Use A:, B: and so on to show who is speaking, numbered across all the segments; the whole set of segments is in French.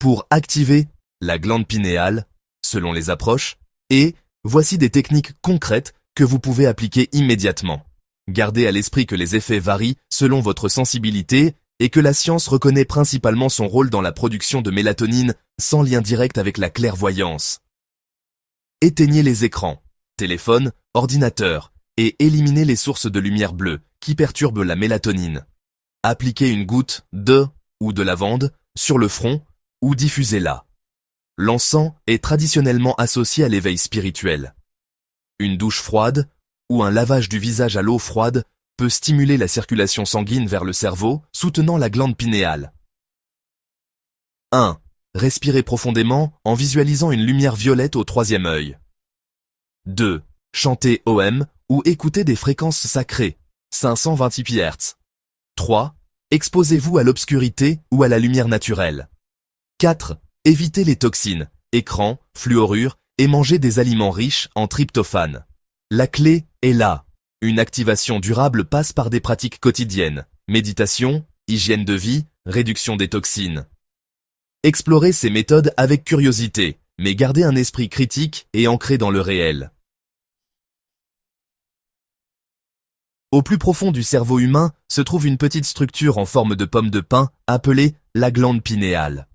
A: pour activer la glande pinéale, selon les approches, et voici des techniques concrètes que vous pouvez appliquer immédiatement. Gardez à l'esprit que les effets varient selon votre sensibilité et que la science reconnaît principalement son rôle dans la production de mélatonine sans lien direct avec la clairvoyance. Éteignez les écrans, téléphone, ordinateur, et éliminez les sources de lumière bleue qui perturbent la mélatonine. Appliquez une goutte de ou de lavande sur le front ou diffusez-la. L'encens est traditionnellement associé à l'éveil spirituel. Une douche froide ou un lavage du visage à l'eau froide peut stimuler la circulation sanguine vers le cerveau, soutenant la glande pinéale. 1. Respirez profondément en visualisant une lumière violette au troisième œil. 2. Chantez OM ou écoutez des fréquences sacrées, 528 Hz. 3. Exposez-vous à l'obscurité ou à la lumière naturelle. 4. Évitez les toxines, écrans, fluorures et mangez des aliments riches en tryptophane. La clé est là. Une activation durable passe par des pratiques quotidiennes, méditation, hygiène de vie, réduction des toxines. Explorez ces méthodes avec curiosité, mais gardez un esprit critique et ancré dans le réel. Au plus profond du cerveau humain se trouve une petite structure en forme de pomme de pin appelée la glande pinéale.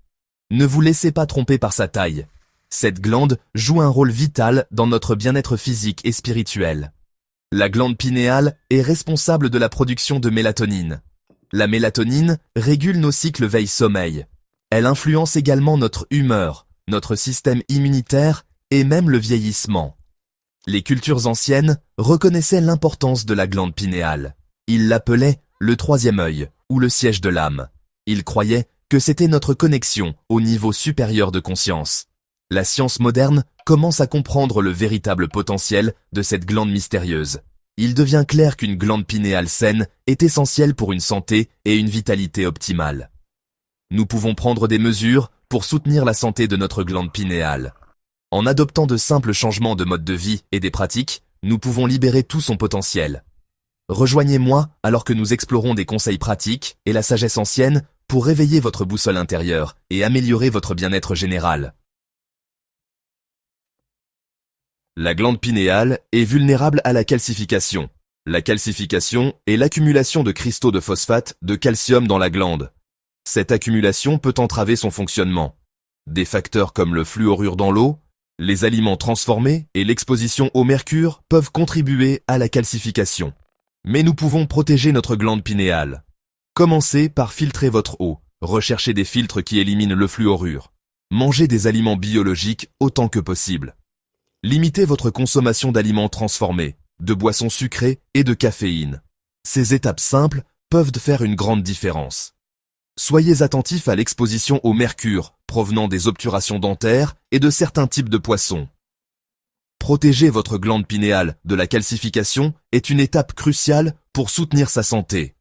A: Ne vous laissez pas tromper par sa taille. Cette glande joue un rôle vital dans notre bien-être physique et spirituel. La glande pinéale est responsable de la production de mélatonine. La mélatonine régule nos cycles veille-sommeil. Elle influence également notre humeur, notre système immunitaire et même le vieillissement. Les cultures anciennes reconnaissaient l'importance de la glande pinéale. Ils l'appelaient le troisième œil ou le siège de l'âme. Ils croyaient que c'était notre connexion au niveau supérieur de conscience. La science moderne commence à comprendre le véritable potentiel de cette glande mystérieuse. Il devient clair qu'une glande pinéale saine est essentielle pour une santé et une vitalité optimale. Nous pouvons prendre des mesures pour soutenir la santé de notre glande pinéale. En adoptant de simples changements de mode de vie et des pratiques, nous pouvons libérer tout son potentiel. Rejoignez-moi alors que nous explorons des conseils pratiques et la sagesse ancienne pour réveiller votre boussole intérieure et améliorer votre bien-être général. La glande pinéale est vulnérable à la calcification. La calcification est l'accumulation de cristaux de phosphate de calcium dans la glande. Cette accumulation peut entraver son fonctionnement. Des facteurs comme le fluorure dans l'eau, les aliments transformés et l'exposition au mercure peuvent contribuer à la calcification. Mais nous pouvons protéger notre glande pinéale. Commencez par filtrer votre eau. Recherchez des filtres qui éliminent le fluorure. Mangez des aliments biologiques autant que possible. Limitez votre consommation d'aliments transformés, de boissons sucrées et de caféine. Ces étapes simples peuvent faire une grande différence. Soyez attentifs à l'exposition au mercure provenant des obturations dentaires et de certains types de poissons. Protéger votre glande pinéale de la calcification est une étape cruciale pour soutenir sa santé.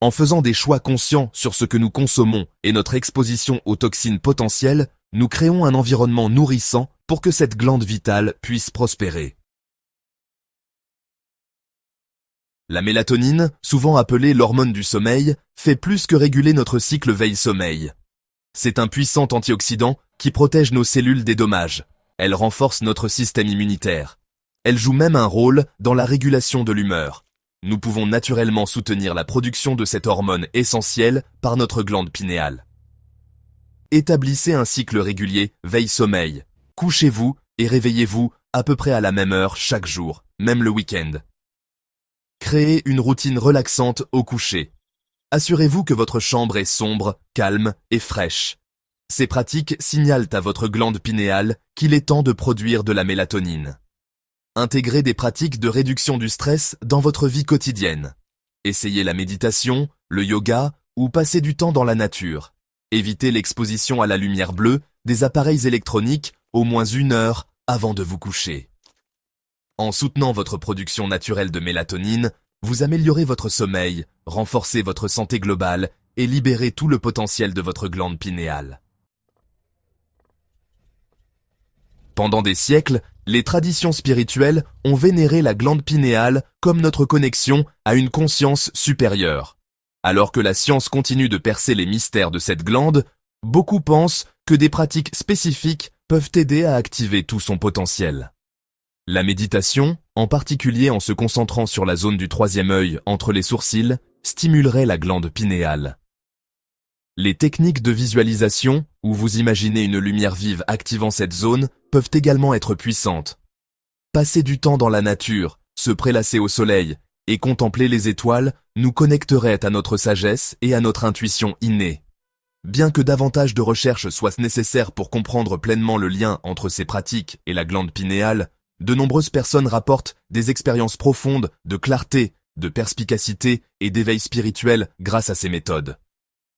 A: En faisant des choix conscients sur ce que nous consommons et notre exposition aux toxines potentielles, nous créons un environnement nourrissant pour que cette glande vitale puisse prospérer. La mélatonine, souvent appelée l'hormone du sommeil, fait plus que réguler notre cycle veille-sommeil. C'est un puissant antioxydant qui protège nos cellules des dommages. Elle renforce notre système immunitaire. Elle joue même un rôle dans la régulation de l'humeur. Nous pouvons naturellement soutenir la production de cette hormone essentielle par notre glande pinéale. Établissez un cycle régulier veille-sommeil. Couchez-vous et réveillez-vous à peu près à la même heure chaque jour, même le week-end. Créez une routine relaxante au coucher. Assurez-vous que votre chambre est sombre, calme et fraîche. Ces pratiques signalent à votre glande pinéale qu'il est temps de produire de la mélatonine. Intégrez des pratiques de réduction du stress dans votre vie quotidienne. Essayez la méditation, le yoga ou passez du temps dans la nature. Évitez l'exposition à la lumière bleue des appareils électroniques au moins 1 heure avant de vous coucher. En soutenant votre production naturelle de mélatonine, vous améliorez votre sommeil, renforcez votre santé globale et libérez tout le potentiel de votre glande pinéale. Pendant des siècles, les traditions spirituelles ont vénéré la glande pinéale comme notre connexion à une conscience supérieure. Alors que la science continue de percer les mystères de cette glande, Beaucoup pensent que des pratiques spécifiques peuvent aider à activer tout son potentiel. La méditation, en particulier en se concentrant sur la zone du troisième œil entre les sourcils, stimulerait la glande pinéale. Les techniques de visualisation, où vous imaginez une lumière vive activant cette zone, peuvent également être puissantes. Passer du temps dans la nature, se prélasser au soleil et contempler les étoiles nous connecterait à notre sagesse et à notre intuition innée. Bien que davantage de recherches soient nécessaires pour comprendre pleinement le lien entre ces pratiques et la glande pinéale, de nombreuses personnes rapportent des expériences profondes de clarté, de perspicacité et d'éveil spirituel grâce à ces méthodes.